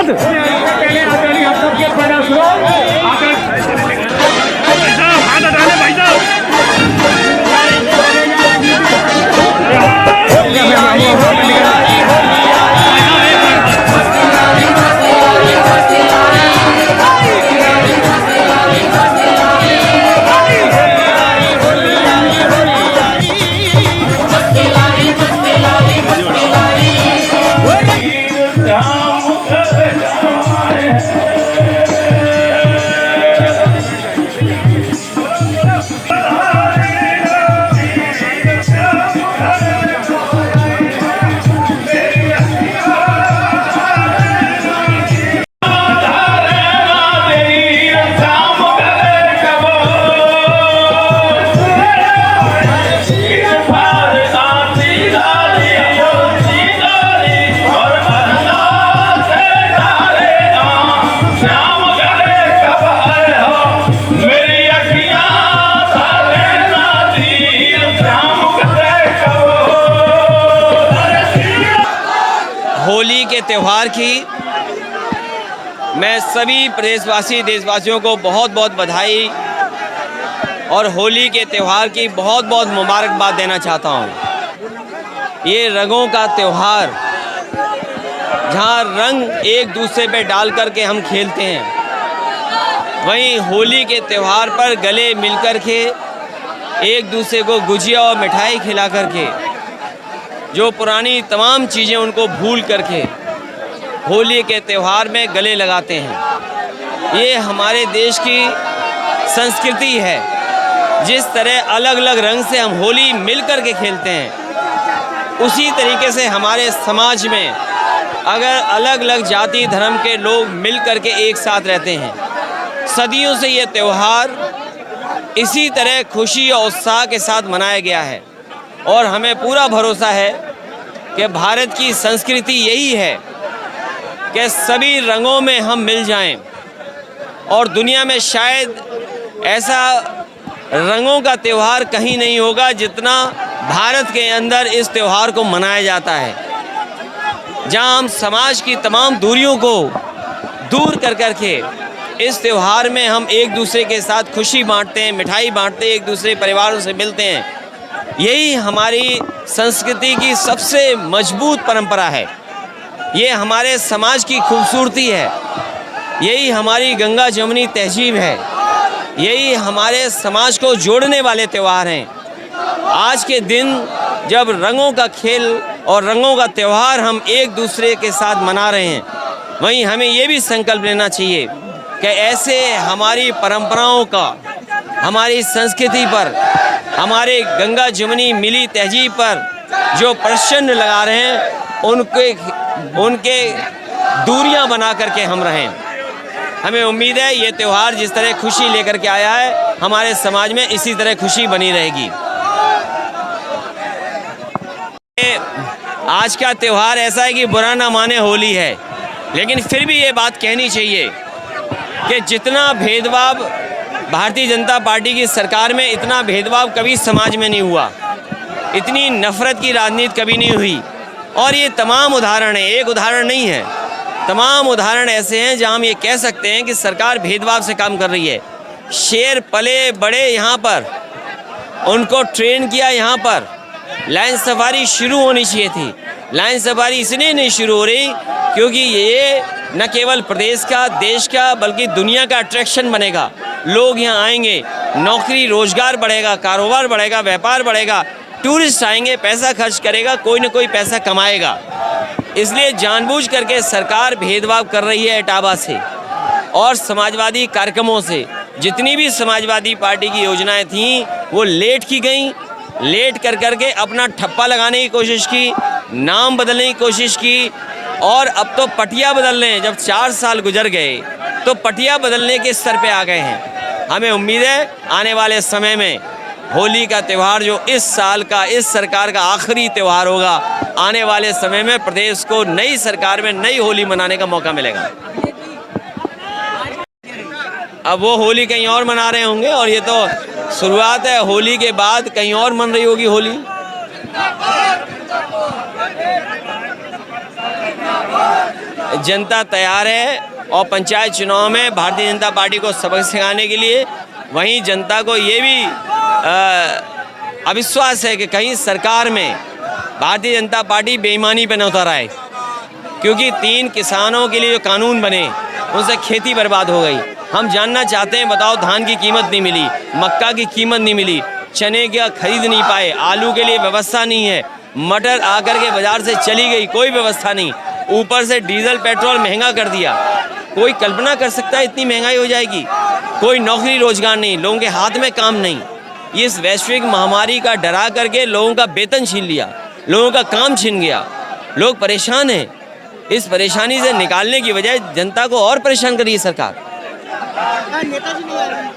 जिंदाबाद। होली के त्यौहार की मैं सभी देशवासियों को बहुत बहुत बधाई और होली के त्यौहार की बहुत बहुत मुबारकबाद देना चाहता हूँ। ये रंगों का त्यौहार जहाँ रंग एक दूसरे पे डाल करके हम खेलते हैं, वहीं होली के त्यौहार पर गले मिल कर के एक दूसरे को गुजिया और मिठाई खिला करके जो पुरानी तमाम चीज़ें उनको भूल करके होली के त्यौहार में गले लगाते हैं। ये हमारे देश की संस्कृति है। जिस तरह अलग अलग रंग से हम होली मिल कर के खेलते हैं, उसी तरीके से हमारे समाज में अगर अलग अलग जाति धर्म के लोग मिल कर के एक साथ रहते हैं, सदियों से ये त्यौहार इसी तरह खुशी और उत्साह के साथ मनाया गया है। और हमें पूरा भरोसा है कि भारत की संस्कृति यही है कि सभी रंगों में हम मिल जाएं, और दुनिया में शायद ऐसा रंगों का त्यौहार कहीं नहीं होगा जितना भारत के अंदर इस त्यौहार को मनाया जाता है, जहां हम समाज की तमाम दूरियों को दूर कर कर के इस त्यौहार में हम एक दूसरे के साथ खुशी बांटते हैं, मिठाई बांटते हैं, एक दूसरे परिवारों से मिलते हैं। यही हमारी संस्कृति की सबसे मजबूत परंपरा है। ये हमारे समाज की खूबसूरती है। यही हमारी गंगा जमुनी तहजीब है। यही हमारे समाज को जोड़ने वाले त्यौहार हैं। आज के दिन जब रंगों का खेल और रंगों का त्यौहार हम एक दूसरे के साथ मना रहे हैं, वहीं हमें ये भी संकल्प लेना चाहिए कि ऐसे हमारी परंपराओं का, हमारी संस्कृति पर, हमारे गंगा जमुनी मिली तहजीब पर जो प्रश्न लगा रहे हैं, उनके दूरियां बना करके हम रहें। हमें उम्मीद है ये त्यौहार जिस तरह खुशी लेकर के आया है, हमारे समाज में इसी तरह खुशी बनी रहेगी। आज का त्यौहार ऐसा है कि बुरा ना माने होली है, लेकिन फिर भी ये बात कहनी चाहिए कि जितना भेदभाव भारतीय जनता पार्टी की सरकार में, इतना भेदभाव कभी समाज में नहीं हुआ, इतनी नफरत की राजनीति कभी नहीं हुई। और ये तमाम उदाहरण हैं, एक उदाहरण नहीं है, तमाम उदाहरण ऐसे हैं जहां हम ये कह सकते हैं कि सरकार भेदभाव से काम कर रही है। शेर पले बड़े यहाँ पर, उनको ट्रेन किया यहाँ पर। लाइन सफारी शुरू होनी चाहिए थी। लाइन सफारी इसलिए नहीं शुरू हो रही क्योंकि ये न केवल प्रदेश का, देश का, बल्कि दुनिया का अट्रैक्शन बनेगा। लोग यहाँ आएंगे, नौकरी रोजगार बढ़ेगा, कारोबार बढ़ेगा, व्यापार बढ़ेगा, टूरिस्ट आएंगे, पैसा खर्च करेगा, कोई न कोई पैसा कमाएगा। इसलिए जानबूझ करके सरकार भेदभाव कर रही है इटावा से और समाजवादी कार्यक्रमों से। जितनी भी समाजवादी पार्टी की योजनाएं थीं वो लेट की गईं, लेट कर करके अपना ठप्पा लगाने की कोशिश की, नाम बदलने की कोशिश की, और अब तो पटिया बदल रहे हैं। जब 4 साल गुजर गए तो पटिया बदलने के स्तर पे आ गए हैं। हमें उम्मीद है आने वाले समय में होली का त्यौहार जो इस साल का, इस सरकार का आखिरी त्यौहार होगा, आने वाले समय में प्रदेश को नई सरकार में नई होली मनाने का मौका मिलेगा। अब वो होली कहीं और मना रहे होंगे और ये तो शुरुआत है, होली के बाद कहीं और मन रही होगी होली। जनता तैयार है और पंचायत चुनाव में भारतीय जनता पार्टी को सबक सिखाने के लिए। वहीं जनता को ये भी अविश्वास है कि कहीं सरकार में भारतीय जनता पार्टी बेईमानी पर न उतर आए, क्योंकि 3 किसानों के लिए जो कानून बने उनसे खेती बर्बाद हो गई। हम जानना चाहते हैं, बताओ, धान की कीमत नहीं मिली, मक्का की कीमत नहीं मिली, चने का खरीद नहीं पाए, आलू के लिए व्यवस्था नहीं है, मटर आकर के बाजार से चली गई, कोई व्यवस्था नहीं, ऊपर से डीजल पेट्रोल महंगा कर दिया। कोई कल्पना कर सकता है इतनी महंगाई हो जाएगी? कोई नौकरी रोजगार नहीं, लोगों के हाथ में काम नहीं। इस वैश्विक महामारी का डरा करके लोगों का वेतन छीन लिया, लोगों का काम छीन गया, लोग परेशान हैं। इस परेशानी से निकालने की बजाय जनता को और परेशान करिए सरकार। नेताजी नहीं आ रहे हैं।